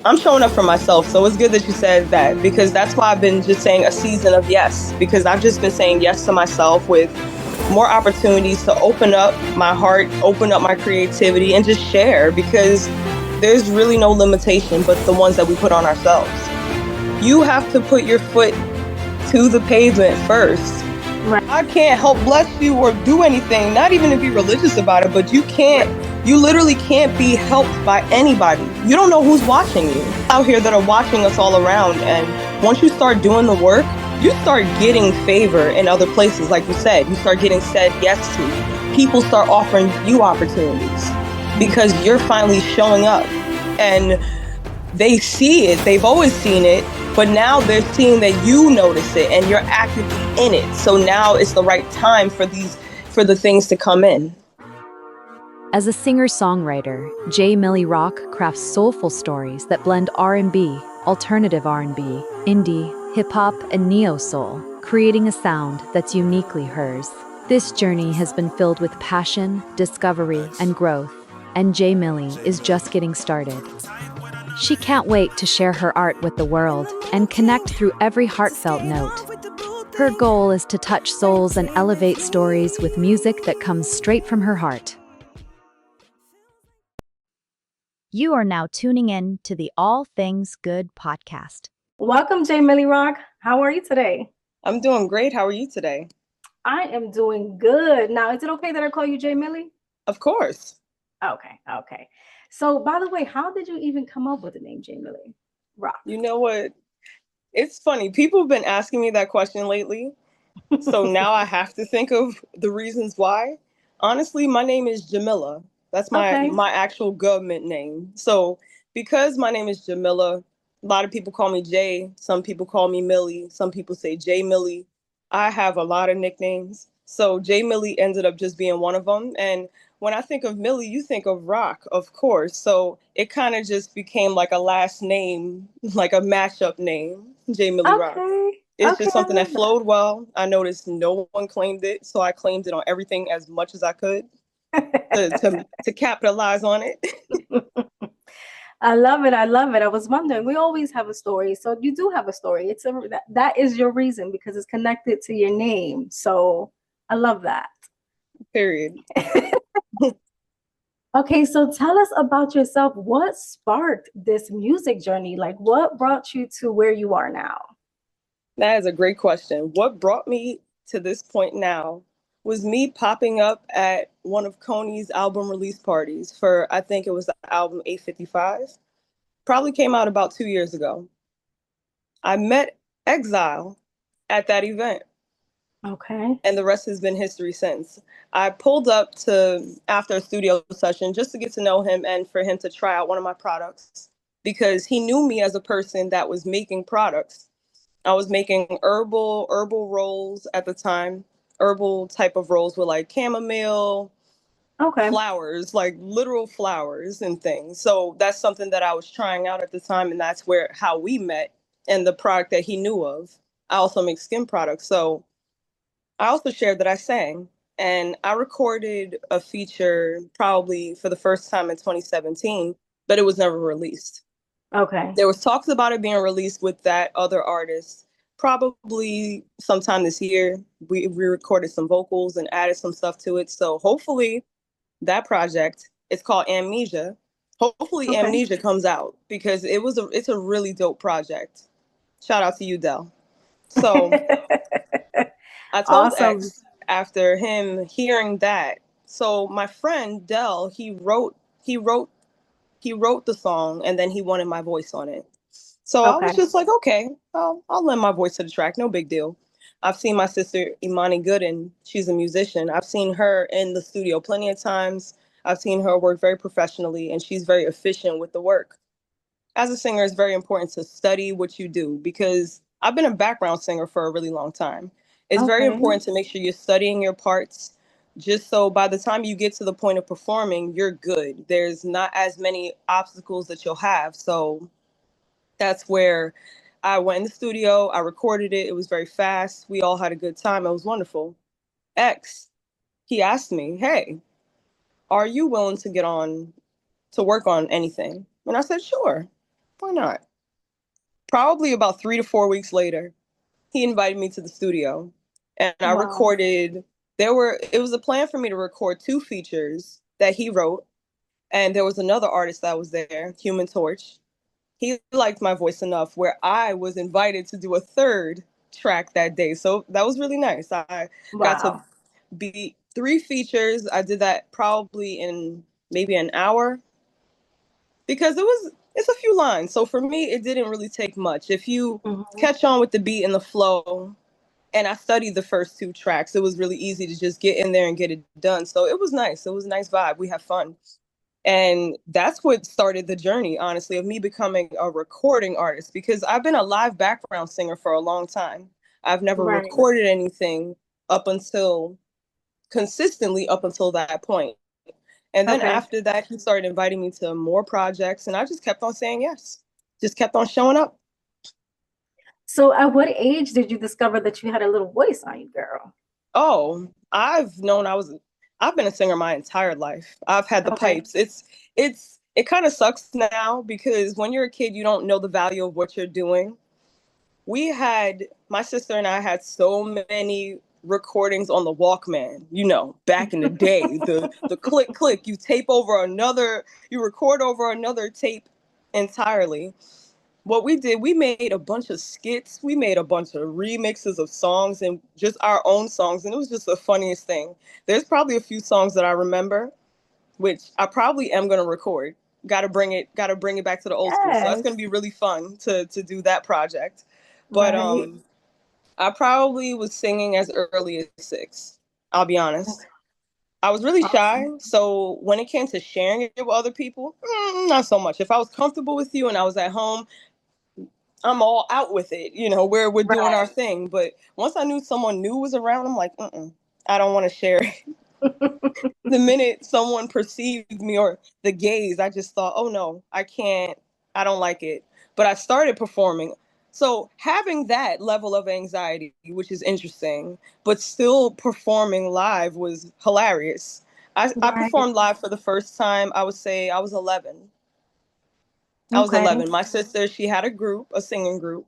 I'm showing up for myself. So it's good that you said that, because that's why I've been just saying a season of yes, because I've just been saying yes to myself with more opportunities to open up my heart, open up my creativity, and just share, because there's really no limitation but the ones that we put on ourselves. You have to put your foot to the pavement first. Right. I can't help bless you or do anything, not even to be religious about it, but you literally can't be helped by anybody. You don't know who's watching you out here that are watching us all around. And once you start doing the work, you start getting favor in other places. Like you said, you start getting said yes to. People start offering you opportunities because you're finally showing up. And they see it, they've always seen it, but now they're seeing that you notice it and you're actively in it. So now it's the right time for the things to come in. As a singer-songwriter, Jay MillyRock crafts soulful stories that blend R&B, alternative R&B, indie, hip-hop, and neo-soul, creating a sound that's uniquely hers. This journey has been filled with passion, discovery, and growth, and Jay Milly is just getting started. She can't wait to share her art with the world and connect through every heartfelt note. Her goal is to touch souls and elevate stories with music that comes straight from her heart. You are now tuning in to the All Things Good podcast. Welcome, Jay MillyRock. How are you today? I'm doing great. How are you today? I am doing good. Now, is it okay that I call you Jay Milly? Of course. Okay. So, by the way, how did you even come up with the name Jay MillyRock? You know what? It's funny. People have been asking me that question lately. So now I have to think of the reasons why. Honestly, my name is Jamila. That's my actual government name. So because my name is Jamila, a lot of people call me Jay. Some people call me Millie. Some people say Jay Milly. I have a lot of nicknames. So Jay Milly ended up just being one of them. And when I think of Millie, you think of rock, of course. So it kind of just became like a last name, like a mashup name, Jay MillyRock. It's just something that flowed well. I noticed no one claimed it, so I claimed it on everything as much as I could to capitalize on it. I love it. I was wondering, we always have a story. So you do have a story. That is your reason, because it's connected to your name. So I love that. Period. Okay, so tell us about yourself. What sparked this music journey? Like, what brought you to where you are now? That is a great question. What brought me to this point now was me popping up at one of Coney's album release parties for, I think it was the album 855. Probably came out about 2 years ago. I met Exile at that event. Okay. And the rest has been history since. I pulled up after a studio session just to get to know him and for him to try out one of my products, because he knew me as a person that was making products. I was making herbal rolls at the time, herbal type of rolls with like chamomile, flowers, like literal flowers and things. So that's something that I was trying out at the time, and that's how we met and the product that he knew of. I also make skin products. So I also shared that I sang, and I recorded a feature probably for the first time in 2017, but it was never released. Okay. There was talks about it being released with that other artist probably sometime this year. We recorded some vocals and added some stuff to it. So hopefully that project, it's called Amnesia. Hopefully Amnesia comes out, because it's a really dope project. Shout out to you, Del. So I told X after him hearing that. So my friend Del, he wrote the song, and then he wanted my voice on it. So I was just like, okay, I'll lend my voice to the track. No big deal. I've seen my sister Imani Gooden. She's a musician. I've seen her in the studio plenty of times. I've seen her work very professionally, and she's very efficient with the work. As a singer, it's very important to study what you do, because I've been a background singer for a really long time. It's very important to make sure you're studying your parts, just so by the time you get to the point of performing, you're good. There's not as many obstacles that you'll have. So that's where I went in the studio. I recorded it. It was very fast. We all had a good time. It was wonderful. X, he asked me, hey, are you willing to get on to work on anything? And I said, sure. why not? Probably about 3 to 4 weeks later, he invited me to the studio, and I Wow. recorded. It was a plan for me to record 2 features that he wrote, and there was another artist that was there, Human Torch. He liked my voice enough where I was invited to do a 3rd track that day. So that was really nice. I got to Wow. be 3 features. I did that probably in maybe an hour because it's a few lines. So for me, it didn't really take much. If you Mhm. catch on with the beat and the flow, and I studied the first 2 tracks, it was really easy to just get in there and get it done. So it was nice. It was a nice vibe. We had fun. And that's what started the journey, honestly, of me becoming a recording artist, because I've been a live background singer for a long time. I've never Right. recorded anything up until consistently up until that point. And then Okay. after that, he started inviting me to more projects, and I just kept on saying yes, just kept on showing up. So at what age did you discover that you had a little voice on you, girl? Oh, I've been a singer my entire life. I've had the Okay. pipes. It kind of sucks now because when you're a kid, you don't know the value of what you're doing. My sister and I had so many recordings on the Walkman, back in the day, the click click, you record over another tape entirely. What we did, we made a bunch of skits, we made a bunch of remixes of songs and just our own songs, and it was just the funniest thing. There's probably a few songs that I remember, which I probably am gonna record. Gotta bring it back to the old school. So that's gonna Yes. be really fun to do that project. But Right. I probably was singing as early as 6. I'll be honest. Okay. I was really shy, Awesome. so when it came to sharing it with other people, not so much. If I was comfortable with you and I was at home, I'm all out with it. We're doing our Right. thing. But once I knew someone new was around, I'm like, I don't want to share it. The minute someone perceived me or the gaze, I just thought, oh no, I can't, I don't like it. But I started performing. So having that level of anxiety, which is interesting, but still performing live was hilarious. I Right. performed live for the first time, I would say I was 11. I was Okay. 11. My sister, she had a singing group,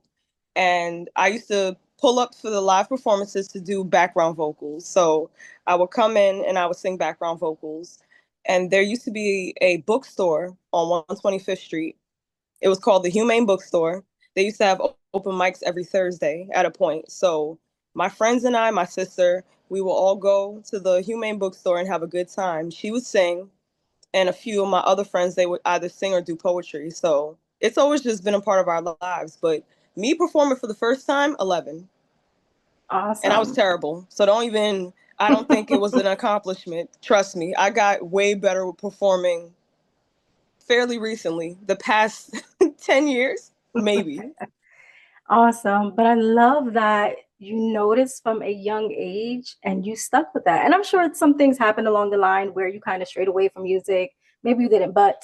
and I used to pull up for the live performances to do background vocals. So I would come in and I would sing background vocals. And there used to be a bookstore on 125th Street. It was called the Humane Bookstore. They used to have open mics every Thursday at a point. So my friends and I, my sister, we will all go to the Humane Bookstore and have a good time. She would sing, and a few of my other friends, they would either sing or do poetry. So it's always just been a part of our lives. But me performing for the first time, 11. And I was Awesome. terrible. So I don't think it was an accomplishment. Trust me, I got way better with performing fairly recently, the past 10 years, maybe. Awesome. But I love that you noticed from a young age and you stuck with that. And I'm sure some things happened along the line where you kind of strayed away from music. Maybe you didn't, but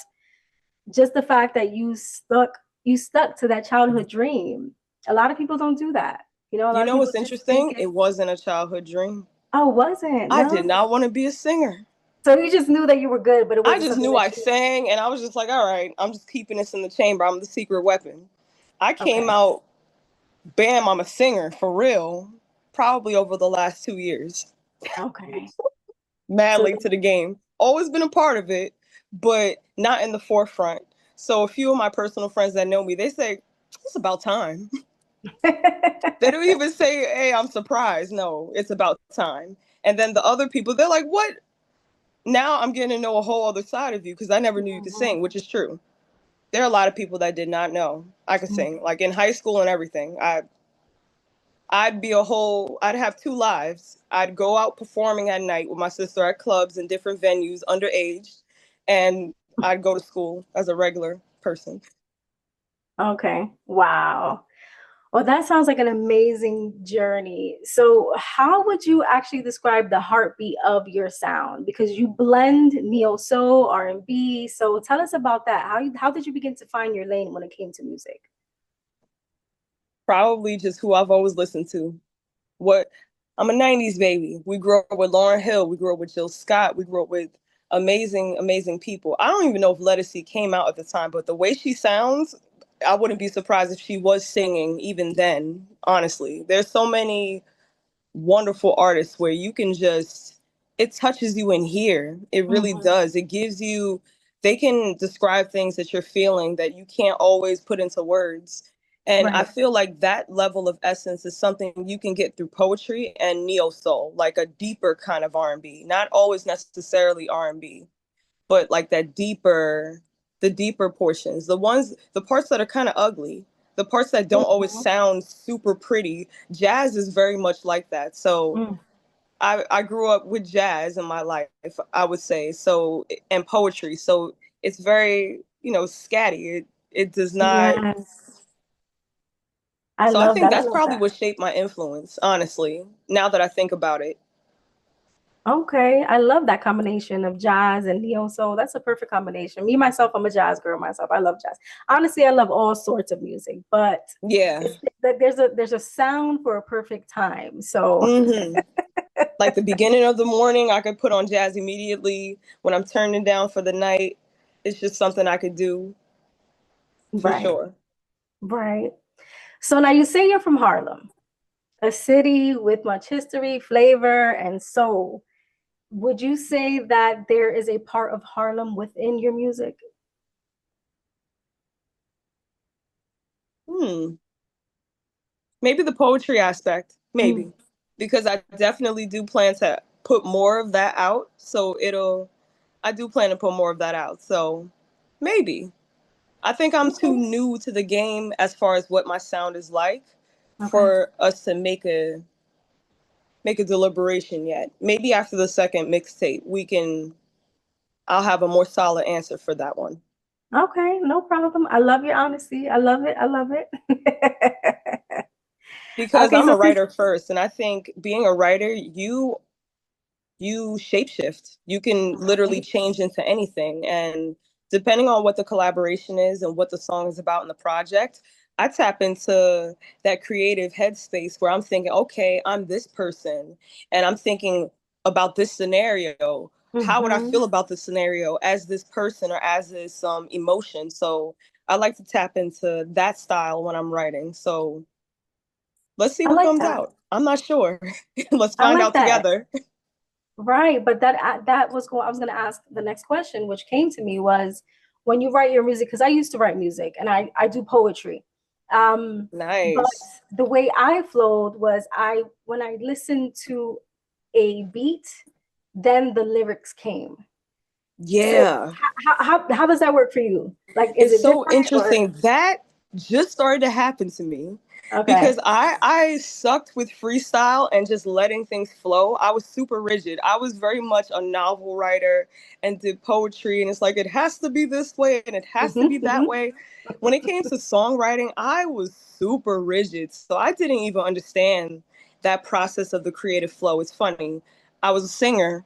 just the fact that you stuck to that childhood dream. A lot of people don't do that. A You lot of know people what's just take interesting? it. It wasn't a childhood dream. Oh, wasn't? I did No. not want to be a singer. So you just knew that you were good, but it I wasn't just something knew that I you. sang, and I was just like, all right, I'm just keeping this in the chamber. I'm the secret weapon. I came Okay. out, bam, I'm a singer for real, probably over the last 2 years. Okay. Mad So late to the game. Always been a part of it, but not in the forefront. So a few of my personal friends that know me, they say, it's about time. They don't even say, hey, I'm surprised. No, it's about time. And then the other people, they're like, what? Now I'm getting to know a whole other side of you because I never knew you could Mhm. sing, which is true. There are a lot of people that did not know I could Mhm. sing. Like in high school and everything, I'd have 2 lives. I'd go out performing at night with my sister at clubs and different venues underage, and I'd go to school as a regular person. Okay. Wow. Well, that sounds like an amazing journey. So, how would you actually describe the heartbeat of your sound? Because you blend neo soul, R&B. So, tell us about that. How did you begin to find your lane when it came to music? Probably just who I've always listened to. What I'm a 90s baby. We grew up with Lauryn Hill, we grew up with Jill Scott, we grew up with amazing, amazing people. I don't even know if Lettucey came out at the time, but the way she sounds, I wouldn't be surprised if she was singing even then, honestly. There's so many wonderful artists where you can just, it touches you in here. It really does. It gives you, they can describe things that you're feeling that you can't always put into words. And I feel like that level of essence is something you can get through poetry and neo soul, like a deeper kind of R&B, not always necessarily R&B, but like that deeper, the deeper portions, the parts that are kind of ugly, the parts that don't always sound super pretty. Jazz is very much like that. So I grew up with jazz in my life, I would say, so, and poetry. So it's very, scatty. It does not. Yes. I So I love think that. I that's love probably that. what shaped my influence, honestly, now that I think about it. Okay, I love that combination of jazz and neo soul. That's a perfect combination. Me myself, I'm a jazz girl myself. I love jazz. Honestly, I love all sorts of music, but Yeah. it's that there's a sound for a perfect time. So Like the beginning of the morning, I could put on jazz immediately. When I'm turning down for the night, it's just something I could do for right, sure. right. So now you say you're from Harlem, a city with much history, flavor, and soul. Would you say that there is a part of Harlem within your music? Hmm. Maybe the poetry aspect, Mm. maybe, because I definitely do plan to put more of that out. So I do plan to put more of that out. So maybe. I think I'm too Okay. new to the game as far as what my sound is like Okay. for us to make a deliberation yet. Maybe after the second mixtape, I'll have a more solid answer for that one. Okay, no problem. I love your honesty. I love it. I love it. Because Okay, I'm so a since writer first, and I think being a writer, you shapeshift. You can literally right. change into anything. And depending on what the collaboration is and what the song is about in the project, I tap into that creative headspace where I'm thinking, okay, I'm this person and I'm thinking about this scenario. How would I Mm-hmm. feel about this scenario as this person or as this emotion? So I like to tap into that style when I'm writing. So let's see I what like comes that. out. I'm not sure. Let's I find like out that. together. Right, but that was going. I was going to ask the next question, which came to me was when you write your music, because I used to write music and I do poetry. But Nice. the way I flowed was when I listened to a beat, then the lyrics came. So Yeah. how does that work for you? Like, is It's it so different or interesting. That just started to happen to me okay? because I sucked with freestyle and just letting things flow. I was super rigid. I was very much a novel writer and did poetry, and it's like it has to be this way and it has to be that Mm-hmm. way. When it came to songwriting, I was super rigid. So I didn't even understand that process of the creative flow. It's funny. I was a singer,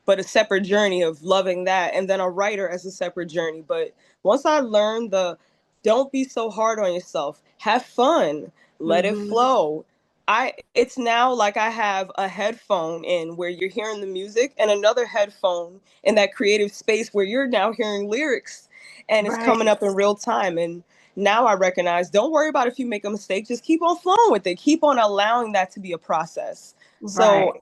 but a separate journey of loving that, and then a writer as a separate journey. But once I learned the don't be so hard on yourself, have fun, let it Mm-hmm. flow. It's now like I have a headphone in where you're hearing the music and another headphone in that creative space where you're now hearing lyrics and it's Right, coming up in real time. And now I recognize, don't worry about if you make a mistake, just keep on flowing with it. Keep on allowing that to be a process. So right.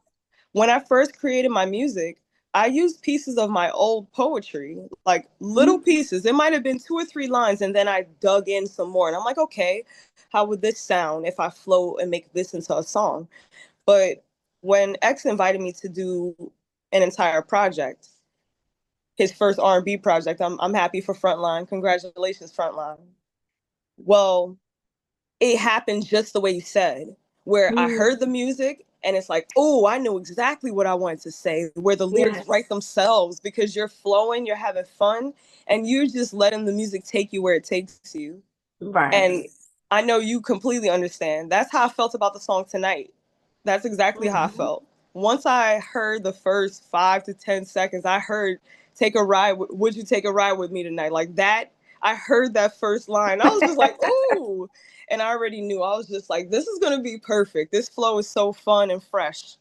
when I first created my music, I used pieces of my old poetry, like little Mm-hmm. pieces. It might have been 2 or 3 lines, and then I dug in some more. And I'm like, okay, how would this sound if I flow and make this into a song? But when X invited me to do an entire project, his first R&B project, I'm happy for Frontline. Congratulations, Frontline. Well, it happened just the way you said, where I Mm, heard the music and it's like, oh, I know exactly what I wanted to say, where the lyrics write yes. themselves because you're flowing, you're having fun, and you're just letting the music take you where it takes you. Right. And I know you completely understand. That's how I felt about the song Tonight. That's exactly how I Mm-hmm. felt. Once I heard the first 5 to 10 seconds, I heard take a ride. Would you take a ride with me tonight? Like that. I heard that first line. I was just like, ooh. And I already knew. I was just like, this is going to be perfect. This flow is so fun and fresh.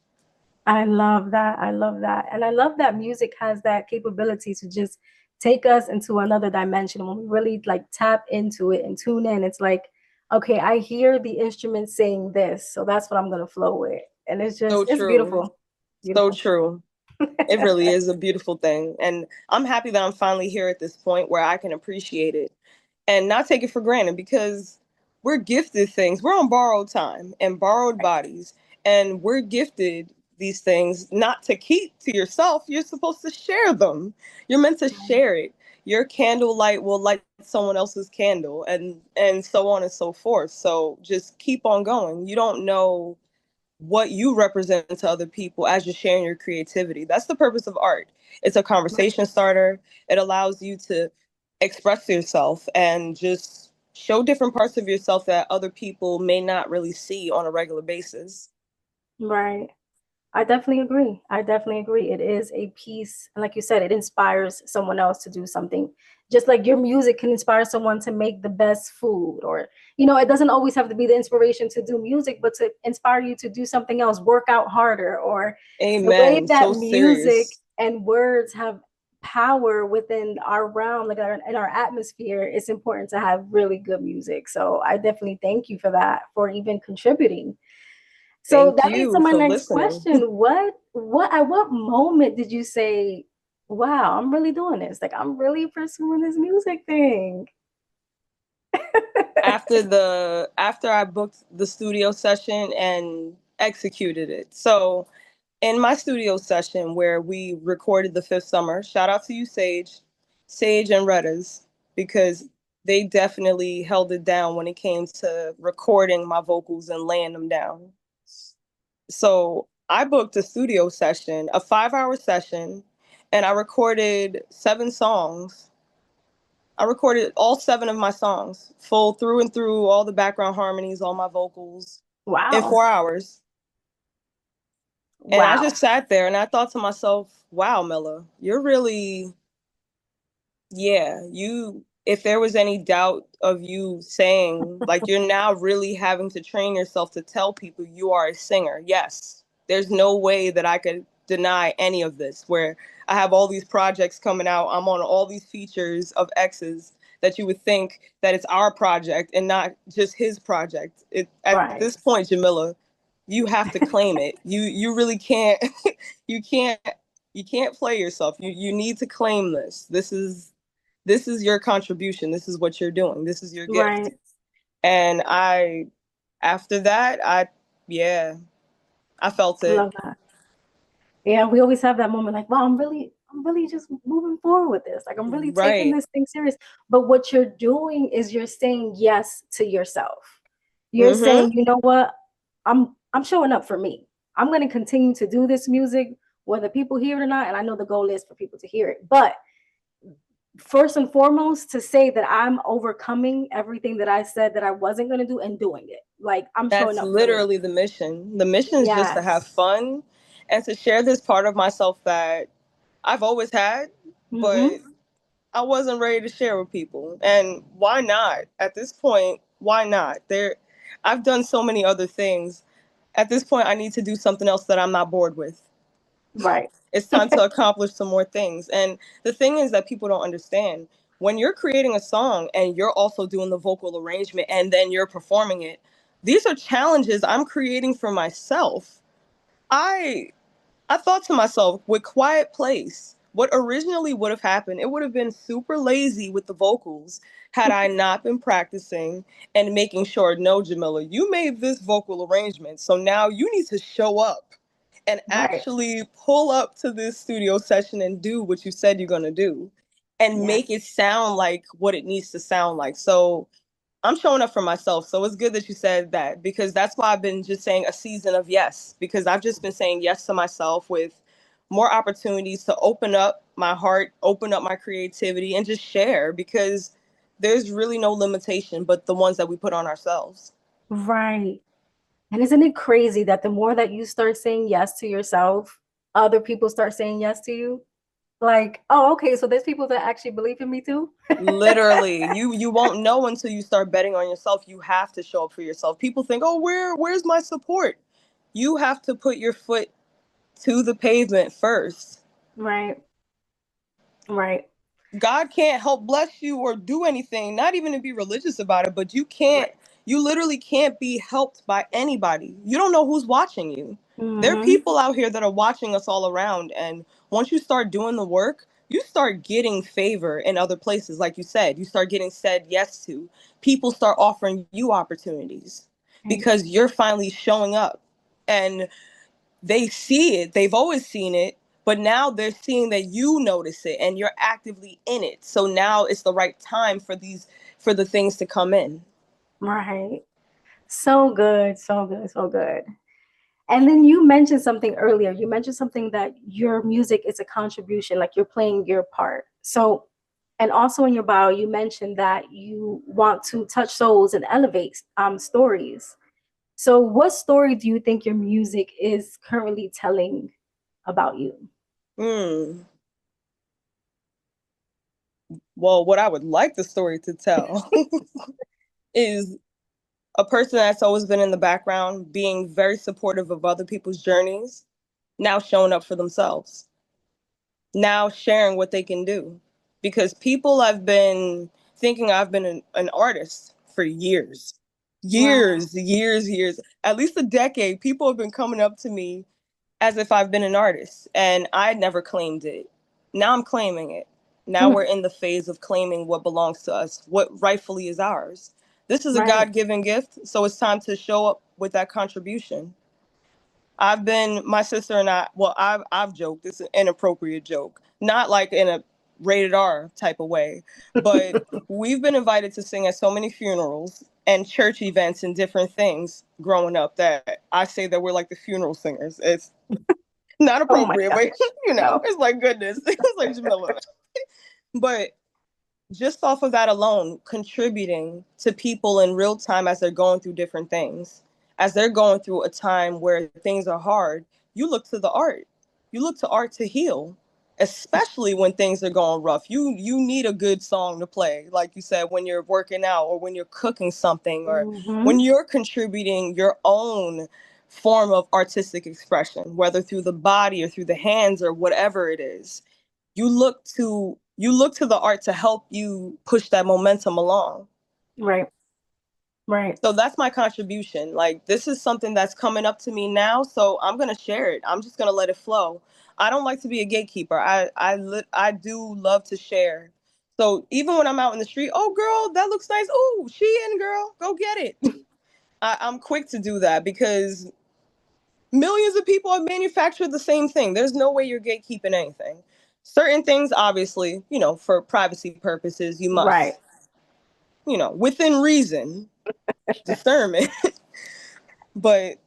I love that. I love that. And I love that music has that capability to just take us into another dimension. When we really like tap into it and tune in, it's like, okay, I hear the instrument saying this, so that's what I'm gonna flow with. And it's just, So it's true. beautiful. So Beautiful. true. It really is a beautiful thing. And I'm happy that I'm finally here at this point where I can appreciate it and not take it for granted, because we're gifted things. We're on borrowed time and borrowed bodies, and we're gifted these things not to keep to yourself. You're supposed to share them. You're meant to share it. Your candlelight will light someone else's candle, and so on and so forth. So just keep on going. You don't know what you represent to other people as you're sharing your creativity. That's the purpose of art. It's a conversation starter. It allows you to express yourself and just show different parts of yourself that other people may not really see on a regular basis. Right. I definitely agree. I definitely agree. It is a piece, and like you said, it inspires someone else to do something. Just like your music can inspire someone to make the best food, or, you know, it doesn't always have to be the inspiration to do music, but to inspire you to do something else, work out harder, or the way Amen. that So music serious. and words have power within our realm, like in our atmosphere. It's important to have really good music. So I definitely thank you for that, for even contributing. So Thank that leads to you my for next listening. question. At what moment did you say, wow, I'm really doing this? Like, I'm really pursuing this music thing. After I booked the studio session and executed it. So in my studio session where we recorded the fifth summer, shout out to you, Sage and Redders, because they definitely held it down when it came to recording my vocals and laying them down. So I booked a studio session, a 5 hour session, and I recorded 7 songs. I recorded all 7 of my songs, full through and through, all the background harmonies, all my vocals, in Wow. 4 hours. And I Wow. just sat there and I thought to myself, wow, Milla, you're really, yeah, if there was any doubt of you saying, like, you're now really having to train yourself to tell people you are a singer. Yes, there's no way that I could deny any of this, where I have all these projects coming out. I'm on all these features of X's that you would think that it's our project and not just his project. At Right. this point, Jamila, you have to claim it. You really can't you can't you can't play yourself. You need to claim this. This is your contribution. This is what you're doing. This is your gift. Right. And after that, yeah, I felt I it. love that. Yeah, we always have that moment like, wow, I'm really just moving forward with this. Like, I'm really taking Right. this thing serious. But what you're doing is you're saying yes to yourself. You're Mm-hmm. saying, you know what? I'm showing up for me. I'm going to continue to do this music, whether people hear it or not. And I know the goal is for people to hear it. But first and foremost, to say that I'm overcoming everything that I said that I wasn't going to do and doing it. Like, I'm showing That's up for me. literally the mission. The mission is just to have Yes. fun and to share this part of myself that I've always had, but Mm-hmm. I wasn't ready to share with people. And why not? At this point, why not? I've done so many other things. At this point, I need to do something else that I'm not bored with. Right. It's time to accomplish some more things. And the thing is that people don't understand, when you're creating a song and you're also doing the vocal arrangement and then you're performing it, these are challenges I'm creating for myself. I I thought to myself, with Quiet Place, what originally would have happened, it would have been super lazy with the vocals had I not been practicing and making sure, no, Jamila, you made this vocal arrangement. So now you need to show up and Right. actually pull up to this studio session and do what you said you're going to do and Yes. make it sound like what it needs to sound like. So I'm showing up for myself. So it's good that you said that, because that's why I've been just saying a season of yes, because I've just been saying yes to myself with more opportunities to open up my heart, open up my creativity, and just share, because there's really no limitation but the ones that we put on ourselves. Right. And isn't it crazy that the more that you start saying yes to yourself, other people start saying yes to you? Like, oh, okay, so there's people that actually believe in me too. Literally, you won't know until you start betting on yourself. You have to show up for yourself. People think, "Oh, where's my support?" You have to put your foot to the pavement first. Right. Right. God can't help bless you or do anything, not even to be religious about it, but you literally can't be helped by anybody. You don't know who's watching you. There are people out here that are watching us all around. And once you start doing the work, you start getting favor in other places. Like you said, you start getting said yes to. People start offering you opportunities because you're finally showing up. And they see it. They've always seen it, but now they're seeing that you notice it and you're actively in it. So now it's the right time for the things to come in. Right. So good, so good, so good. And then you mentioned something earlier. You mentioned something that your music is a contribution, like you're playing your part. So, and also in your bio, you mentioned that you want to touch souls and elevate stories. So, what story do you think your music is currently telling about you? Well, what I would like the story to tell is a person that's always been in the background, being very supportive of other people's journeys, now showing up for themselves, now sharing what they can do. Because people have been thinking I've been an artist for years, years, at least a decade. People have been coming up to me as if I've been an artist, and I never claimed it. Now I'm claiming it. Now we're in the phase of claiming what belongs to us, what rightfully is ours. This is a God-given gift, so it's time to show up with that contribution. My sister and I, well, I've joked, it's an inappropriate joke, not like in a rated R type of way, but we've been invited to sing at so many funerals and church events and different things growing up that I say that we're like the funeral singers. It's not appropriate, but it's like goodness. It's like Jamila. But just off of that alone, contributing to people in real time as they're going through different things, as they're going through a time where things are hard, you look to the art. You look to art to heal, especially when things are going rough. You need a good song to play, like you said, when you're working out or when you're cooking something or when you're contributing your own form of artistic expression, whether through the body or through the hands or whatever it is. You look to the art to help you push that momentum along. Right. So that's my contribution. Like, this is something that's coming up to me now, so I'm going to share it. I'm just going to let it flow. I don't like to be a gatekeeper. I do love to share. So even when I'm out in the street, oh girl, that looks nice. Oh, she in, girl, go get it. I'm quick to do that because millions of people have manufactured the same thing. There's no way you're gatekeeping anything. Certain things, obviously, for privacy purposes, you must, within reason, discernment. But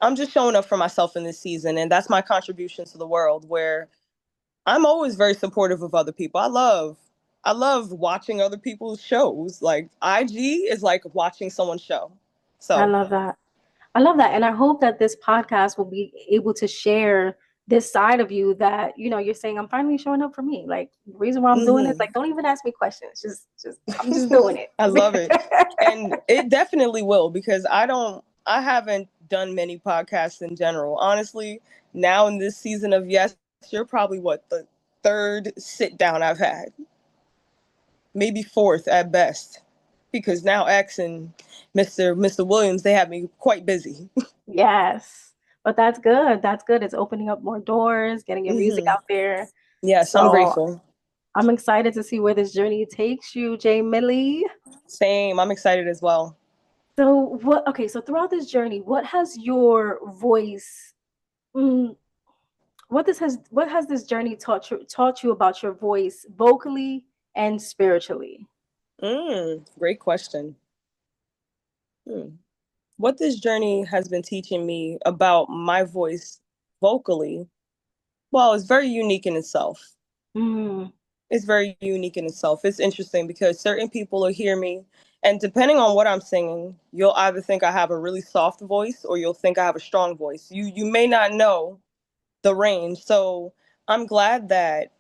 I'm just showing up for myself in this season. And that's my contribution to the world, where I'm always very supportive of other people. I love watching other people's shows. Like, IG is like watching someone's show. I So love that. I love that. And I hope that this podcast will be able to share this side of you that, you're saying, I'm finally showing up for me. Like, the reason why I'm doing this, like, don't even ask me questions. Just I'm just doing it. I love it. And it definitely will, because I haven't done many podcasts in general. Honestly, now in this season of Yes, you're probably the third sit down I've had. Maybe fourth at best. Because now X and Mr. Williams, they have me quite busy. Yes. But that's good. That's good. It's opening up more doors, getting your music out there. Yes, I'm So grateful. I'm excited to see where this journey takes you, Jay Milly. Same. I'm excited as well. So so throughout this journey, what has your voice what has this journey taught you about your voice vocally and spiritually? Great question. What this journey has been teaching me about my voice vocally, well, it's very unique in itself. It's very unique in itself. It's interesting because certain people will hear me, and depending on what I'm singing, you'll either think I have a really soft voice or you'll think I have a strong voice. You may not know the range. So I'm glad that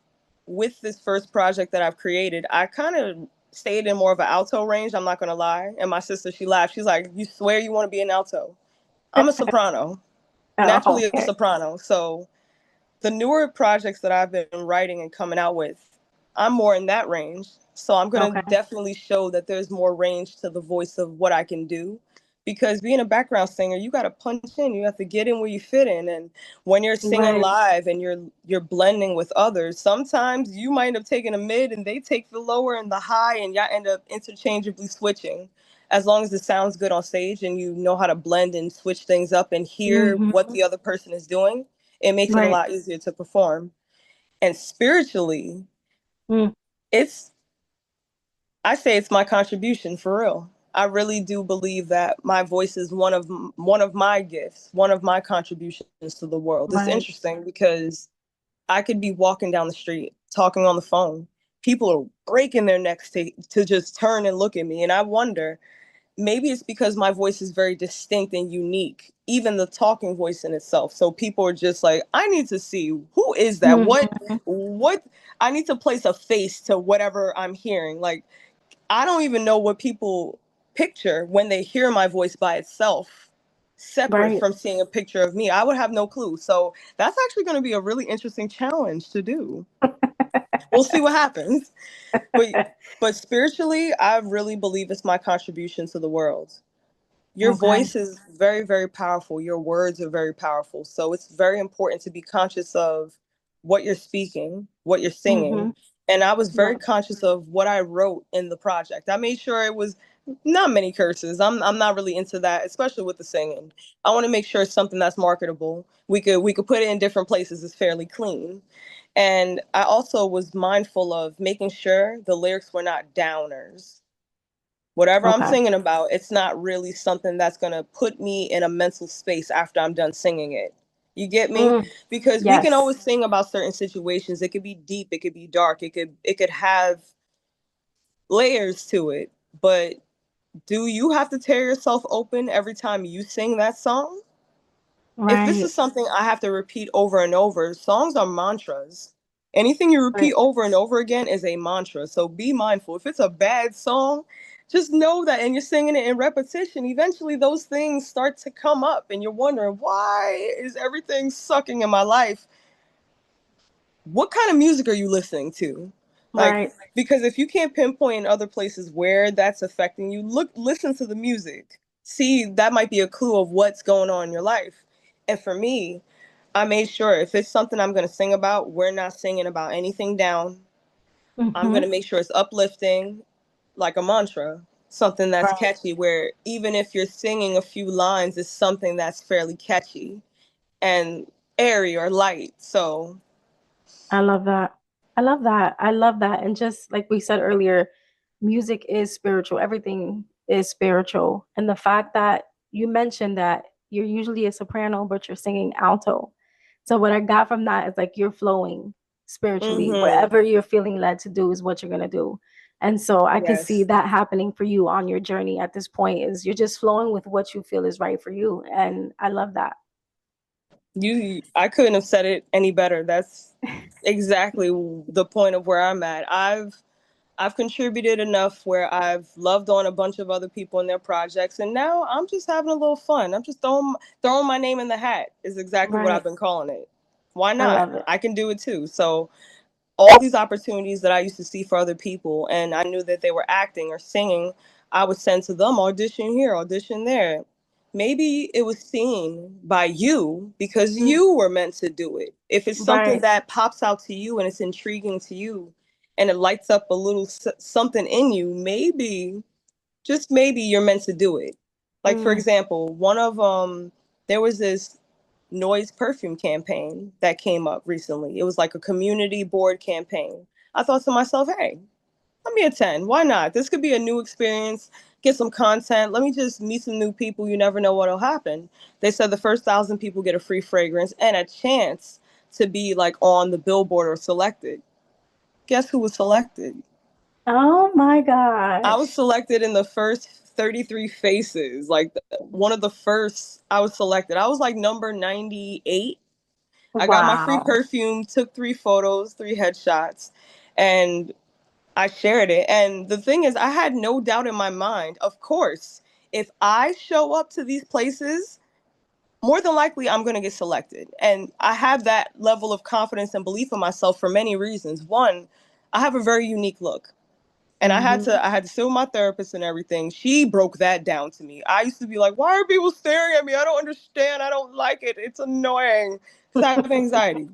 with this first project that I've created, I kind of stayed in more of an alto range. I'm not going to lie. And my sister, she laughed. She's like, you swear you want to be an alto? I'm a soprano, naturally a soprano. So the newer projects that I've been writing and coming out with, I'm more in that range. So I'm going to Okay. definitely show that there's more range to the voice of what I can do. Because being a background singer, you got to punch in. You have to get in where you fit in. And when you're singing Right. live and you're blending with others, sometimes you might end up taking a mid and they take the lower and the high, and y'all end up interchangeably switching. As long as it sounds good on stage and you know how to blend and switch things up and hear what the other person is doing, it makes it a Right. lot easier to perform. And spiritually, Mm. it's I say it's my contribution for real. I really do believe that my voice is one of my gifts, one of my contributions to the world. It's Right. interesting because I could be walking down the street, talking on the phone. People are breaking their necks to just turn and look at me. And I wonder, maybe it's because my voice is very distinct and unique, even the talking voice in itself. So people are just like, I need to see, who is that? Mhm. What I need to place a face to whatever I'm hearing. Like, I don't even know what people picture when they hear my voice by itself, separate Right. from seeing a picture of me. I would have no clue. So that's actually going to be a really interesting challenge to do. We'll see what happens. But but spiritually, I really believe it's my contribution to the world. Your Okay. voice is very, very powerful. Your words are very powerful. So it's very important to be conscious of what you're speaking, what you're singing. Mhm. And I was very Right. conscious of what I wrote in the project. I made sure it was not many curses. I'm not really into that, especially with the singing. I want to make sure it's something that's marketable. We could put it in different places. It's fairly clean. And I also was mindful of making sure the lyrics were not downers. Whatever I'm Okay. singing about, it's not really something that's going to put me in a mental space after I'm done singing it. You get me? Mm. Because we can Yes. always sing about certain situations. It could be deep, it could be dark, it could have layers to it. But do you have to tear yourself open every time you sing that song? If this Right. is something I have to repeat over and over, songs are mantras. Anything you repeat Right. over and over again is a mantra. So be mindful. If it's a bad song, just know that, and you're singing it in repetition, eventually those things start to come up and you're wondering, why is everything sucking in my life? What kind of music are you listening to? Like, Right. because if you can't pinpoint in other places where that's affecting you, listen to the music. See, that might be a clue of what's going on in your life. And for me, I made sure if it's something I'm going to sing about, we're not singing about anything down. I'm going Mhm. to make sure it's uplifting, like a mantra, something that's Right. catchy, where even if you're singing a few lines, it's something that's fairly catchy and airy or light. So, I love that. I love that. I love that. And just like we said earlier, music is spiritual. Everything is spiritual. And the fact that you mentioned that you're usually a soprano, but you're singing alto. So what I got from that is like you're flowing spiritually. mm-hmm. Whatever you're feeling led to do is what you're gonna do. And so I could see Yes. that happening for you on your journey at this point is you're just flowing with what you feel is right for you. And I love that. I couldn't have said it any better. That's exactly the point of where I'm at. I've contributed enough where I've loved on a bunch of other people in their projects, and now I'm just having a little fun. I'm just throwing my name in the hat is exactly what I've Right. been calling it. Why I not? love it. I can do it too. So all these opportunities that I used to see for other people, and I knew that they were acting or singing, I would send to them, audition here, audition there. Maybe it was seen by you because Mm. you were meant to do it. If it's something Right. that pops out to you and it's intriguing to you and it lights up a little something in you, maybe, just maybe you're meant to do it. Like, for Mm. example, there was this noise perfume campaign that came up recently. It was like a community board campaign. I thought to myself, hey, let me attend. Why not? This could be a new experience, get some content. Let me just meet some new people. You never know what'll happen. They said the first 1,000 people get a free fragrance and a chance to be like on the billboard or selected. Guess who was selected? Oh my I was gosh. selected in the first 33 faces. Like one of the first I was selected. I was like number 98. I got my free Wow. perfume, took 3 photos, 3 headshots, and I shared it. And the thing is, I had no doubt in my mind, of course, if I show up to these places, more than likely I'm going to get selected. And I have that level of confidence and belief in myself for many reasons. One, I have a very unique look. And I had to sit with my therapist and everything. She broke that down to me. I used to be like, why are people staring at me? I don't understand. I don't like it. It's annoying. Because I have anxiety.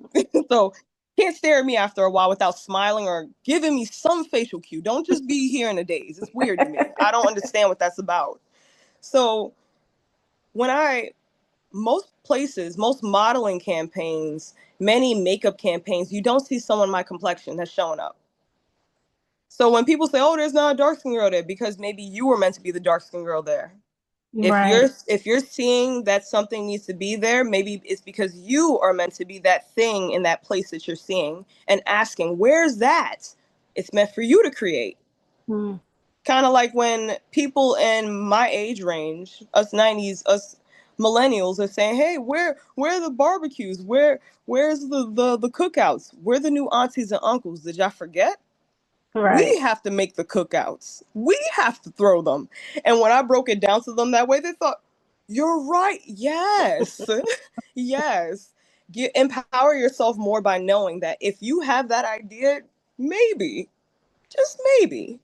So can't stare at me after a while without smiling or giving me some facial cue. Don't just be here in the days. It's weird to me. I don't understand what that's about. So most places, most modeling campaigns, many makeup campaigns, you don't see someone my complexion that's showing up. So when people say, "Oh, there's not a dark skin girl there," because maybe you were meant to be the dark skin girl there. Right. If you're seeing that something needs to be there, maybe it's because you are meant to be that thing in that place that you're seeing and asking, "Where's that?" It's meant for you to create. Mm. Kind of like when people in my age range, us 90s, us millennials, are saying, "Hey, where are the barbecues? Where's the cookouts? Where are the new aunties and uncles? Did y'all forget?" Right. We have to make the cookouts. We have to throw them. And when I broke it down to them that way, they thought, you're right. Yes. Yes. Empower yourself more by knowing that if you have that idea, maybe, just maybe,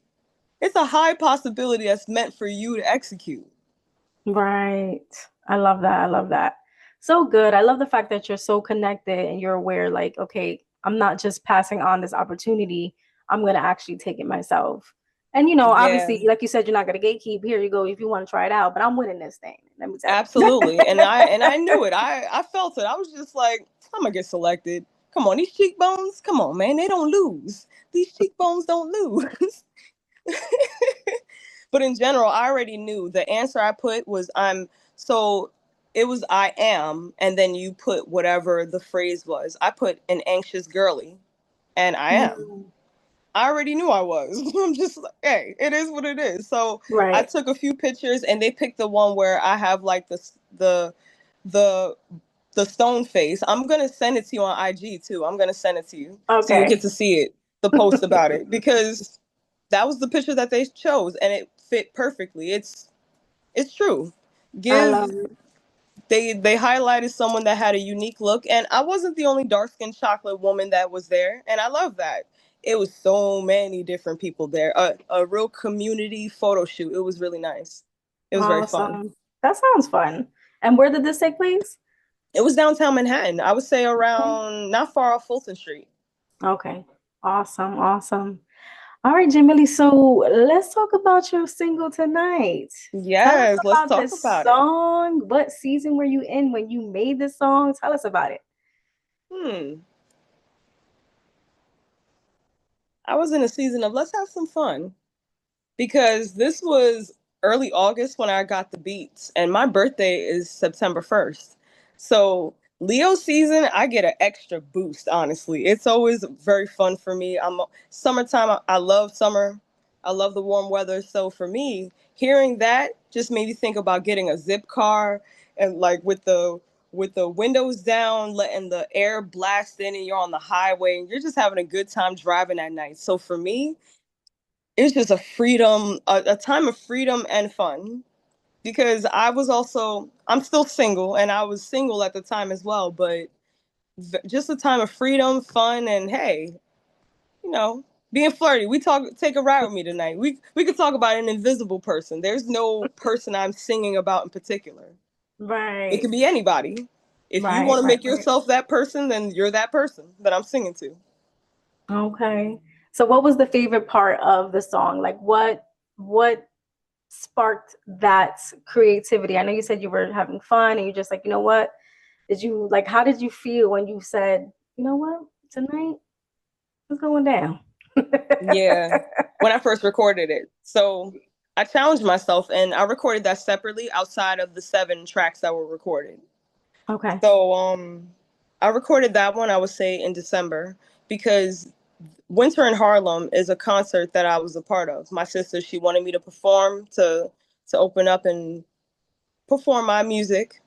it's a high possibility that's meant for you to execute. Right. I love that. I love that. So good. I love the fact that you're so connected and you're aware, like, okay, I'm not just passing on this opportunity. I'm going to actually take it myself. And, Yeah. obviously, like you said, you're not going to gatekeep. Here you go. If you want to try it out, but I'm winning this thing. Let me tell you. Absolutely. And I knew it. I felt it. I was just like, I'm gonna get selected. Come on, these cheekbones, come on, man, they don't lose. These cheekbones don't lose. But in general, I already knew the answer I put was so it was I am, and then you put whatever the phrase was. I put an anxious girly, and I am. Mm. I already knew I was. I'm just like, hey, it is what it is. So I Right. took a few pictures, and they picked the one where I have like the the stone face. I'm gonna send it to you on IG too. I'm gonna send it to you so you'll get Okay. to see it, the post about it, because that was the picture that they chose, and it fit perfectly. It's true. I love Give it. they highlighted someone that had a unique look, and I wasn't the only dark skinned chocolate woman that was there, and I love that. It was so many different people there. A real community photo shoot. It was really nice. It was very fun. Awesome. That sounds fun. And where did this take place? It was downtown Manhattan. I would say Okay. around not far off Fulton Street. Okay. Awesome. Awesome. All right, Jay Milly. So let's talk about your single tonight. Tell us Yes, let's about talk this about it. song. What season were you in when you made this song? Tell us about it. Hmm. I was in a season of let's have some fun, because this was early August when I got the beats, and my birthday is September 1st. So Leo season, I get an extra boost, honestly. It's always very fun for me. I'm summertime, I love summer. I love the warm weather. So for me, hearing that just made me think about getting a zip car and like with the windows down, letting the air blast in, and you're on the highway and you're just having a good time driving at night. So for me, it's just a freedom, a time of freedom and fun. Because I'm still single, and I was single at the time as well, but just a time of freedom, fun, and hey, you know, being flirty. Take a ride with me tonight. We could talk about an invisible person. There's no person I'm singing about in particular. It Right. could be anybody. If you Right. want to Right. make Right. yourself that person, then you're that person that I'm singing to. Okay. So what was the favorite part of the song? Like what sparked that creativity? I know you said you were having fun and you're just like, you know what? How did you feel when you said, you know what, tonight it's going down? Yeah, when I first recorded it. So I challenged myself, and I recorded that separately outside of the 7 tracks that were recorded. Okay. So I recorded that one, I would say, in December, because Winter in Harlem is a concert that I was a part of. My sister, she wanted me to perform, to open up and perform my music.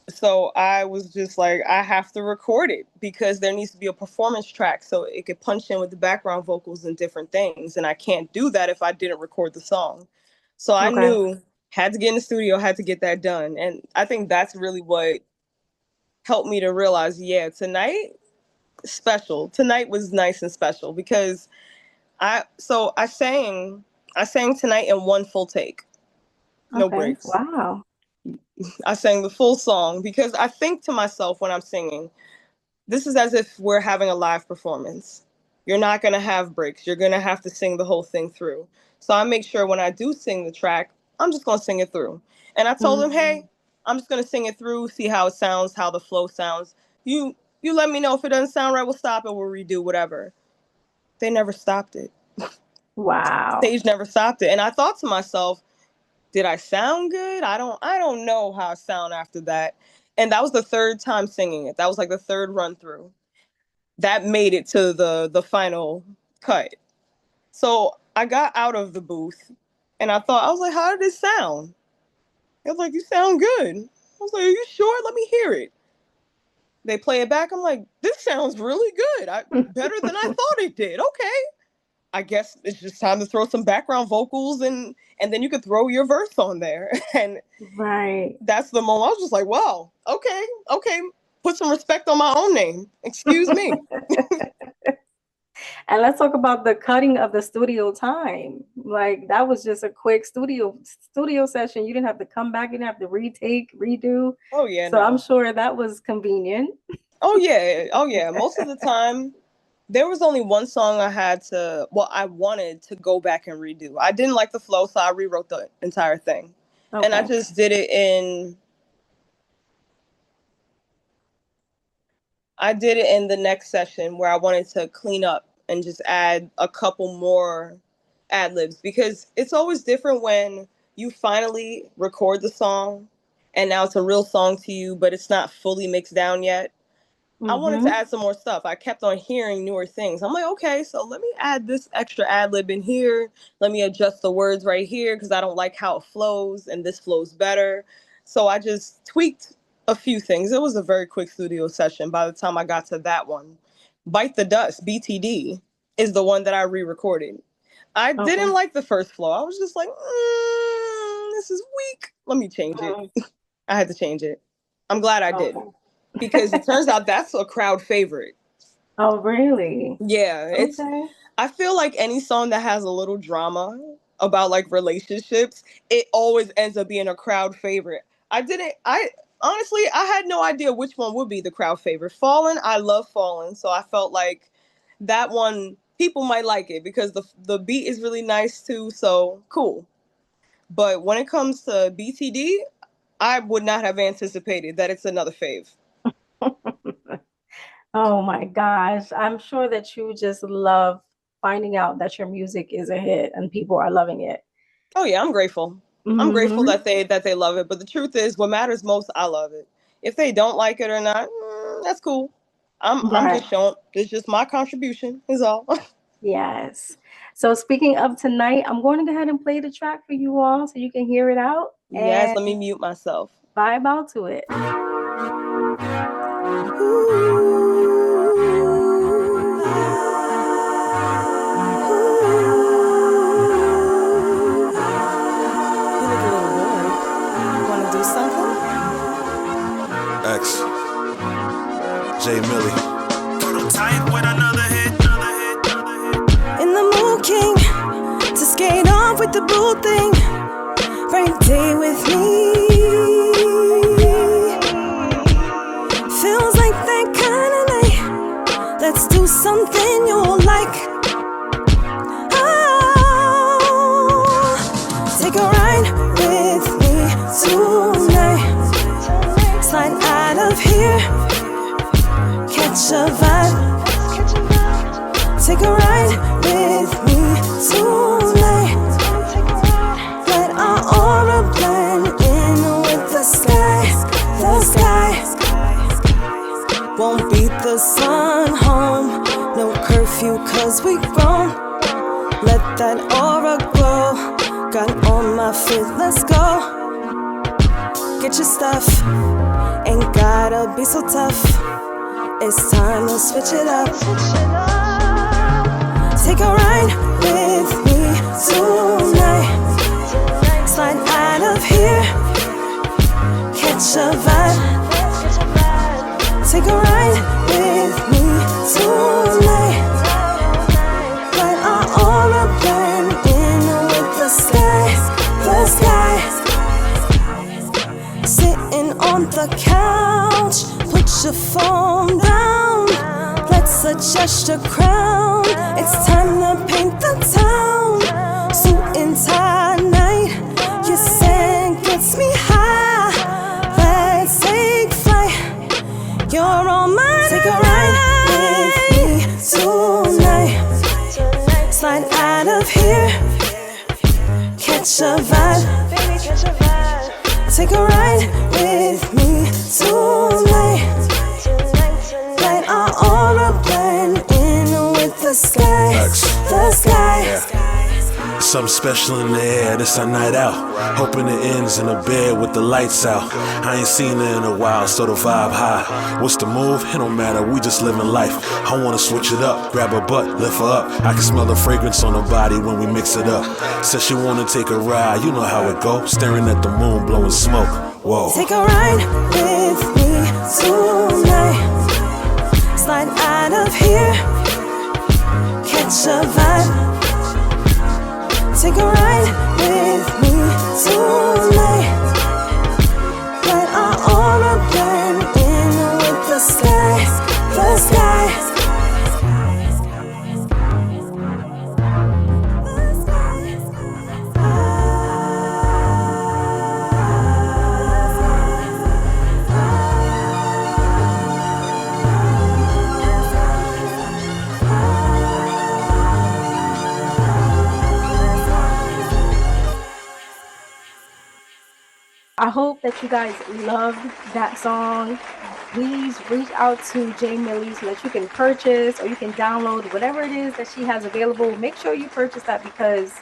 So I was just like, I have to record it because there needs to be a performance track so it could punch in with the background vocals and different things. And I can't do that if I didn't record the song. So I Okay. knew, had to get in the studio, had to get that done. And I think that's really what helped me to realize, yeah, tonight special. Tonight was nice and special because I sang tonight in one full take. No breaks. Wow. I sang the full song because I think to myself when I'm singing, this is as if we're having a live performance. You're not going to have breaks. You're going to have to sing the whole thing through. So I make sure when I do sing the track, I'm just going to sing it through. And I told them, hey, I'm just going to sing it through, see how it sounds, how the flow sounds. You let me know if it doesn't sound right. We'll stop it. We'll redo whatever. They never stopped it. Wow. Stage never stopped it. And I thought to myself, did I sound good? I don't know how I sound after that. And that was the third time singing it. That was like the third run through. That made it to the final cut. So I got out of the booth and I was like, how did it sound? It was like, you sound good. I was like, are you sure? Let me hear it. They play it back. I'm like, this sounds really good. Better than I thought it did. Okay. I guess it's just time to throw some background vocals and then you could throw your verse on there. And right. That's the moment I was just like, wow, okay. Put some respect on my own name. Excuse me. And let's talk about the cutting of the studio time. Like that was just a quick studio session. You didn't have to come back. You didn't have to redo. Oh yeah. So no. I'm sure that was convenient. Oh yeah. Most of the time, there was only one song I wanted to go back and redo. I didn't like the flow, so I rewrote the entire thing. Okay. And I just did it in the next session where I wanted to clean up and just add a couple more ad-libs, because it's always different when you finally record the song and now it's a real song to you, but it's not fully mixed down yet. I wanted to add some more stuff. I kept on hearing newer things. I'm like, okay, so let me add this extra ad-lib in here. Let me adjust the words right here because I don't like how it flows and this flows better. So I just tweaked a few things. It was a very quick studio session by the time I got to that one. Bite the Dust, BTD, is the one that I re-recorded. I didn't like the first flow. I was just like, this is weak. Let me change it. I had to change it. I'm glad I did. Because it turns out that's a crowd favorite. Oh, really? Yeah. I feel like any song that has a little drama about like relationships, it always ends up being a crowd favorite. Honestly, I had no idea which one would be the crowd favorite. Fallen, I love Fallen. So I felt like that one, people might like it because the beat is really nice too. So cool. But when it comes to BTD, I would not have anticipated that it's another fave. Oh my gosh. I'm sure that you just love finding out that your music is a hit and people are loving it. Oh yeah, I'm grateful. I'm grateful that they love it. But the truth is, what matters most, I love it. If they don't like it or not, that's cool. I'm just showing. It's just my contribution is all. Yes. So speaking of tonight, I'm going to go ahead and play the track for you all so you can hear it out. Yes, let me mute myself. Vibe out to it. Jay Milly. Tight with another hit. In the mood, king, to skate off with the blue thing. Break day with me. Feels like that kind of night. Let's do something you'll like. Oh, take a ride with me tonight. Slide out of here. Catch a vibe. Take a ride with me tonight. Let our aura blend in with the sky. The sky won't beat the sun home. No curfew cause we grown. Let that aura glow. Got on my feet, let's go. Get your stuff. Ain't gotta be so tough. It's time to switch it up. Take a ride with me tonight. Slide out of here. Catch a vibe. Take a ride with me tonight. Let our the couch, put your phone down. Let's adjust your crown. It's time to paint the town. Suit and tie night. Your scent gets me high. Let's take flight. You're on my take a ride with me tonight. Slide out of here. Catch a vibe. Take a ride with me tonight. Let our aura blend in with the sky. The sky. Something special in the air, this our night out. Hoping it ends in a bed with the lights out. I ain't seen her in a while, so the vibe high. What's the move? It don't matter, we just living life. I wanna switch it up, grab her butt, lift her up. I can smell the fragrance on her body when we mix it up. Said she wanna take a ride, you know how it go. Staring at the moon, blowing smoke. Whoa. Take a ride with me tonight. Slide out of here. Catch a vibe. Take a ride with me tonight. Let our aura blend in with the sky. The sky. I hope that you guys loved that song. Please reach out to Jay Milly so that you can purchase or you can download whatever it is that she has available. Make sure you purchase that because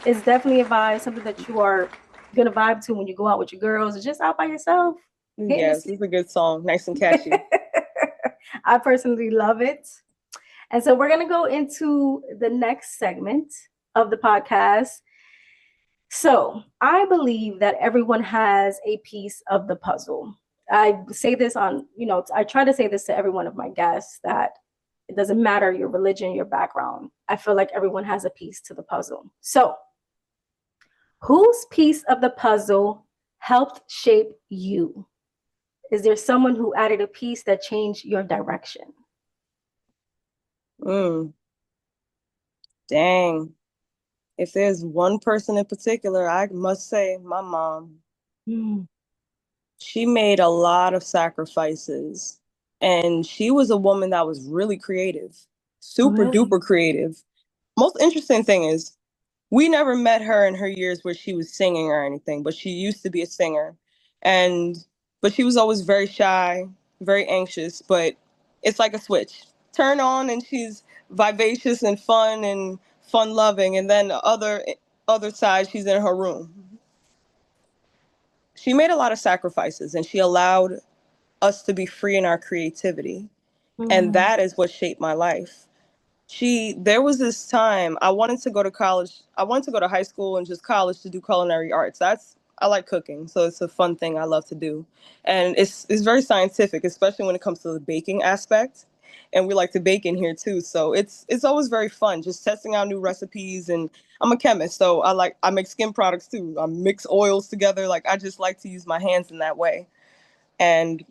it's definitely a vibe, something that you are going to vibe to when you go out with your girls or just out by yourself. Yes, it's a good song. Nice and catchy. I personally love it. And so we're going to go into the next segment of the podcast. So I believe that everyone has a piece of the puzzle. I say this on, I try to say this to every one of my guests that it doesn't matter your religion, your background. I feel like everyone has a piece to the puzzle. So whose piece of the puzzle helped shape you? Is there someone who added a piece that changed your direction? Dang. If there's one person in particular, I must say my mom. She made a lot of sacrifices. And she was a woman that was really creative, super duper creative. Most interesting thing is we never met her in her years where she was singing or anything, but she used to be a singer. But she was always very shy, very anxious, but it's like a switch. Turn on and she's vivacious and fun loving, and then the other side, she's in her room. She made a lot of sacrifices and she allowed us to be free in our creativity. And that is what shaped my life. There was this time I wanted to go to college. I wanted to go to high school and just college to do culinary arts. I like cooking, so it's a fun thing I love to do. And it's very scientific, especially when it comes to the baking aspect. And we like to bake in here too. So it's always very fun, just testing out new recipes. And I'm a chemist, so I make skin products too. I mix oils together. Like I just like to use my hands in that way. And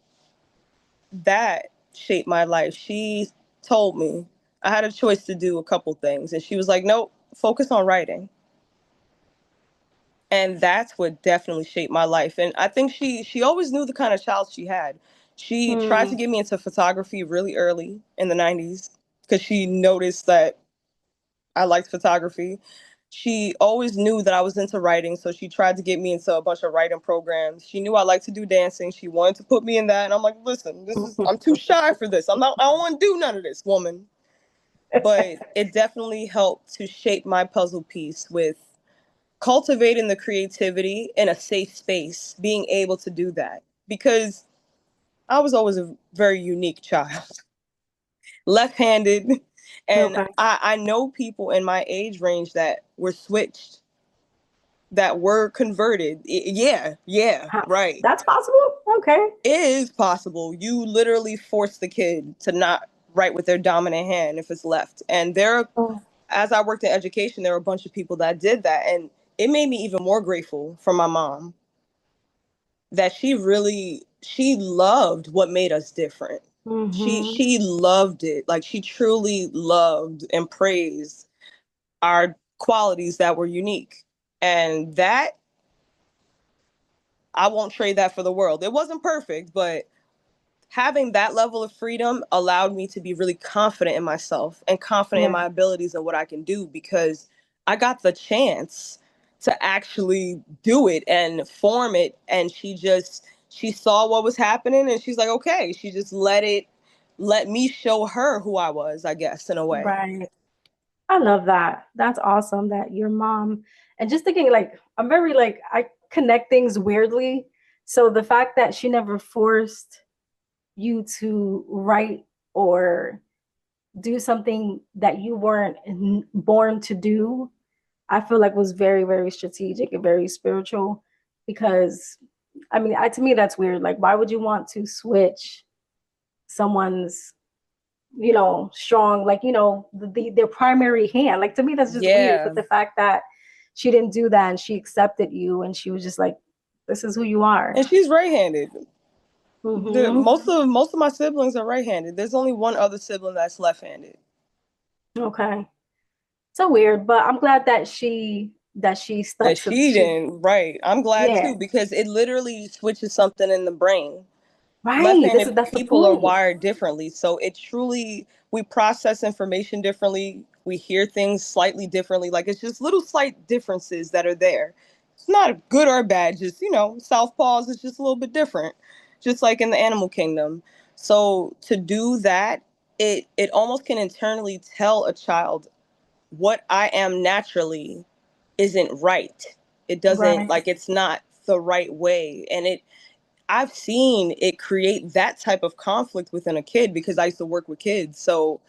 that shaped my life. She told me I had a choice to do a couple things. And she was like, nope, focus on writing. And that's what definitely shaped my life. And I think she always knew the kind of child she had. She tried to get me into photography really early in the 90s because she noticed that I liked photography. She always knew that I was into writing, so she tried to get me into a bunch of writing programs. She knew I liked to do dancing. She wanted to put me in that. And I'm like, listen, I'm too shy for this. I don't want to do none of this, woman. But it definitely helped to shape my puzzle piece with cultivating the creativity in a safe space, being able to do that. Because I was always a very unique child, left-handed. And I know people in my age range that were switched, that were converted. Yeah, right. That's possible? Okay. It is possible. You literally force the kid to not write with their dominant hand if it's left. And as I worked in education, there were a bunch of people that did that. And it made me even more grateful for my mom, that she really she loved what made us different. She loved it. Like, she truly loved and praised our qualities that were unique. And that, I won't trade that for the world. It wasn't perfect, but having that level of freedom allowed me to be really confident in myself and confident in my abilities and what I can do, because I got the chance to actually do it and form it. And she saw what was happening, and she's like, okay, she just let me show her who I was, I guess, in a way. Right. I love that. That's awesome that your mom, and just thinking, like, I'm very, like, I connect things weirdly. So the fact that she never forced you to write or do something that you weren't born to do, I feel like was very, very strategic and very spiritual. Because I mean, to me, that's weird. Like, why would you want to switch someone's, strong, like, their primary hand? Like, to me, that's just weird. But the fact that she didn't do that and she accepted you and she was just like, this is who you are. And she's right-handed. Most of my siblings are right-handed. There's only one other sibling that's left-handed. Okay. So weird, but I'm glad that she stuck that to she didn't. Right. I'm glad too, because it literally switches something in the brain. Right. Left-handed That's people are wired differently. So it truly, we process information differently. We hear things slightly differently. Like, it's just little slight differences that are there. It's not good or bad. Just, southpaws is just a little bit different. Just like in the animal kingdom. So to do that, it almost can internally tell a child what I am naturally isn't right. It doesn't, like, it's not the right way. And I've seen it create that type of conflict within a kid, because I used to work with kids. So,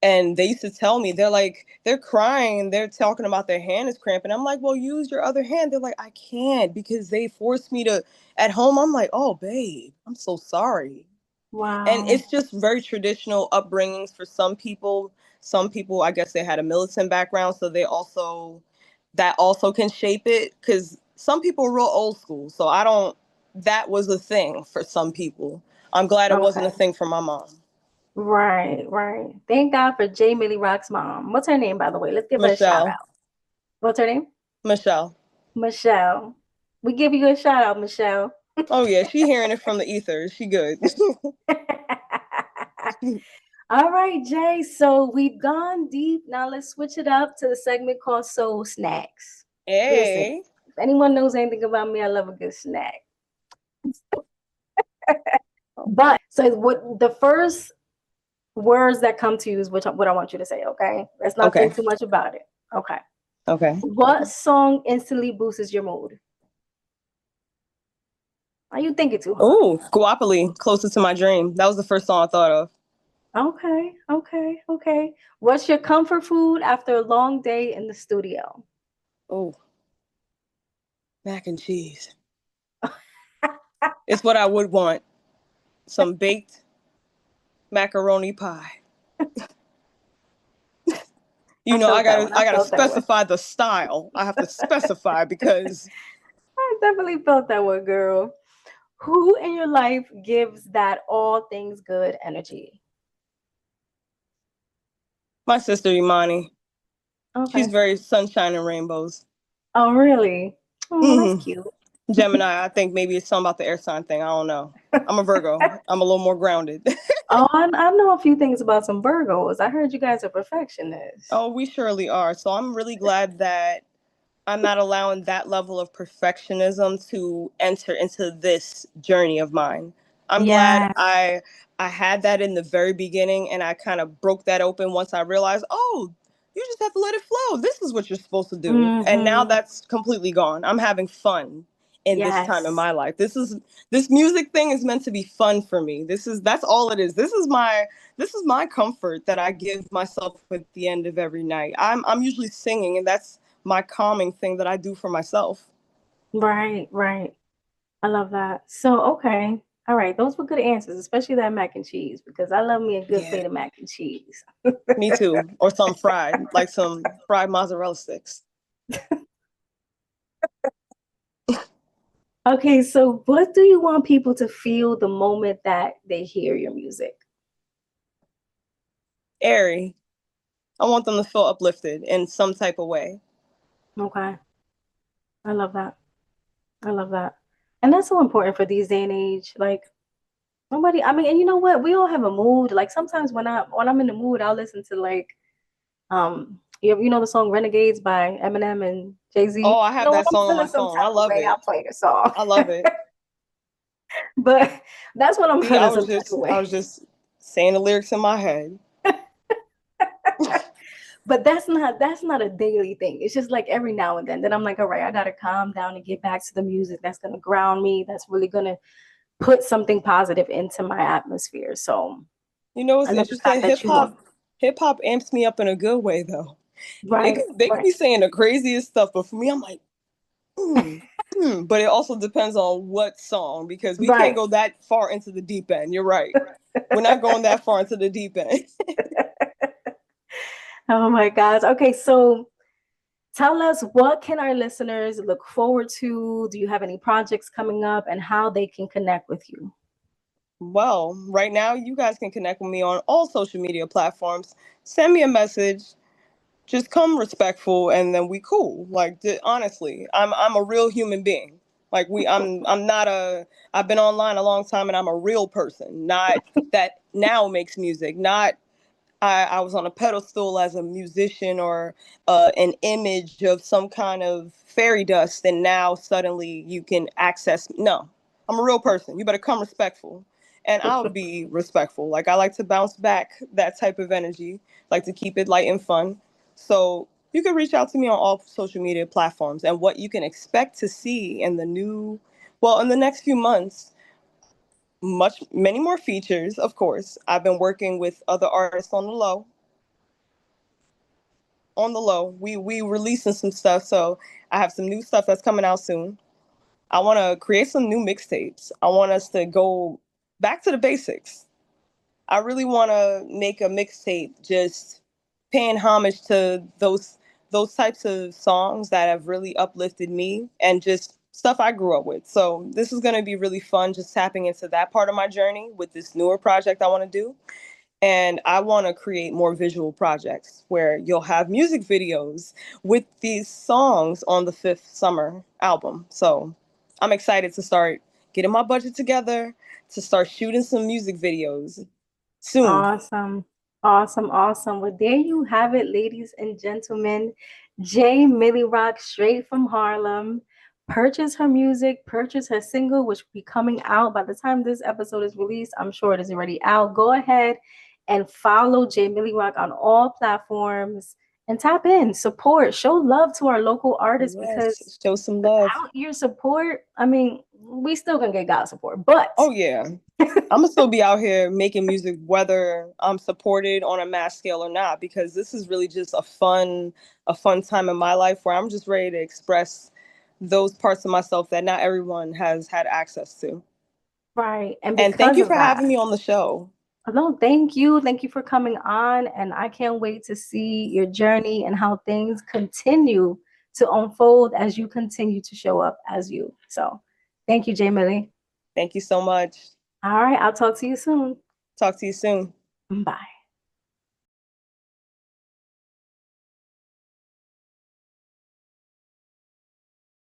and they used to tell me, they're crying and they're talking about their hand is cramping. I'm like, well, use your other hand. They're like, I can't, because they forced me to at home. I'm like, oh, babe, I'm so sorry. Wow. And it's just very traditional upbringings for some people. Some people, I guess, they had a militant background, so that also can shape it, because some people are real old school. So that was a thing for some people. I'm glad it wasn't a thing for my mom. Right. Thank God for Jay MillyRock's mom. What's her name, by the way? Let's give her a shout out. What's her name? Michelle. We give you a shout out, Michelle. Oh yeah, she hearing it from the ether. She good. All right, Jay. So we've gone deep. Now let's switch it up to the segment called Soul Snacks. Hey. Listen, if anyone knows anything about me, I love a good snack. But so what the first words that come to you is what I want you to say, okay? Let's not think too much about it. Okay. What song instantly boosts your mood? Are you thinking too hard? Oh, Guapoli, Closer to My Dream. That was the first song I thought of. Okay. What's your comfort food after a long day in the studio? Oh, mac and cheese. It's what I would want. Some baked macaroni pie. I gotta specify the style. I have to specify, because I definitely felt that one, girl. Who in your life gives that all things good energy? My sister Imani. Okay. She's very sunshine and rainbows. Oh, really? Oh, that's cute. Gemini, I think maybe it's something about the air sign thing. I don't know. I'm a Virgo. I'm a little more grounded. Oh, I know a few things about some Virgos. I heard you guys are perfectionists. Oh, we surely are. So I'm really glad that I'm not allowing that level of perfectionism to enter into this journey of mine. I'm glad I had that in the very beginning, and I kind of broke that open once I realized, oh, you just have to let it flow. This is what you're supposed to do. And now that's completely gone. I'm having fun in this time in my life. This music thing is meant to be fun for me. That's all it is. This is my comfort that I give myself at the end of every night. I'm usually singing, and that's my calming thing that I do for myself. Right. I love that. So, okay. All right. Those were good answers, especially that mac and cheese, because I love me a good plate of mac and cheese. Me too. Or some fried, like some fried mozzarella sticks. Okay, so what do you want people to feel the moment that they hear your music? Airy. I want them to feel uplifted in some type of way. Okay. I love that. I love that. And that's so important for these day and age. Like nobody, I mean, and you know what? We all have a mood. Like sometimes when I'm in the mood, I'll listen to like you know the song Renegades by Eminem and Jay-Z. Oh, I You have know, when that I'm song on feeling my some phone. I type of love way, it. I play the song. I love it. But that's when I'm See, I feeling was some type just of I way. was just saying the lyrics in my head. But that's not a daily thing. It's just like every now and then. Then I'm like, all right, I gotta calm down and get back to the music that's gonna ground me. That's really gonna put something positive into my atmosphere. So You know, I it's love the interesting. fact that you know. Hip hop amps me up in a good way though. Right, They could right. be saying the craziest stuff, but for me, I'm like, hmm, But it also depends on what song because we can't Right. go that far into the deep end. You're right. We're not going that far into the deep end. Oh my gosh. Okay, so tell us, what can our listeners look forward to? Do you have any projects coming up and how they can connect with you? Well, right now, you guys can connect with me on all social media platforms. Send me a message. Just come respectful, and then we cool. Like honestly, I'm a real human being. Like I'm not a. I've been online a long time, and I'm a real person. Not that now makes music. Not I was on a pedestal as a musician or an image of some kind of fairy dust, and now suddenly you can access. No, I'm a real person. You better come respectful, and I'll be respectful. Like I like to bounce back that type of energy. Like to keep it light and fun. So you can reach out to me on all social media platforms, and what you can expect to see in in the next few months many more features, of course. I've been working with other artists on the low. We releasing some stuff, so I have some new stuff that's coming out soon. I want to create some new mixtapes. I want us to go back to the basics. I really want to make a mixtape just paying homage to those types of songs that have really uplifted me and just stuff I grew up with. So this is going to be really fun, just tapping into that part of my journey with this newer project I want to do. And I want to create more visual projects where you'll have music videos with these songs on the Fifth Summer album. So I'm excited to start getting my budget together to start shooting some music videos soon. Awesome. Awesome. Awesome. Well, there you have it, ladies and gentlemen. Jay MillyRock, straight from Harlem. Purchase her music, purchase her single, which will be coming out by the time this episode is released. I'm sure it is already out. Go ahead and follow Jay MillyRock on all platforms and tap in, support, show love to our local artists because Yes, show some love. without your support, I mean, we still gonna get God support, but Oh yeah. I'm gonna still be out here making music whether I'm supported on a mass scale or not, because this is really just a fun time in my life where I'm just ready to express those parts of myself that not everyone has had access to. right. And And thank because you of for that, having me on the show. no, thank you. Thank you for coming on. And I can't wait to see your journey and how things continue to unfold as you continue to show up as you. So thank you, Jay Millie. Thank you so much. All right. I'll talk to you soon. Talk to you soon. Bye.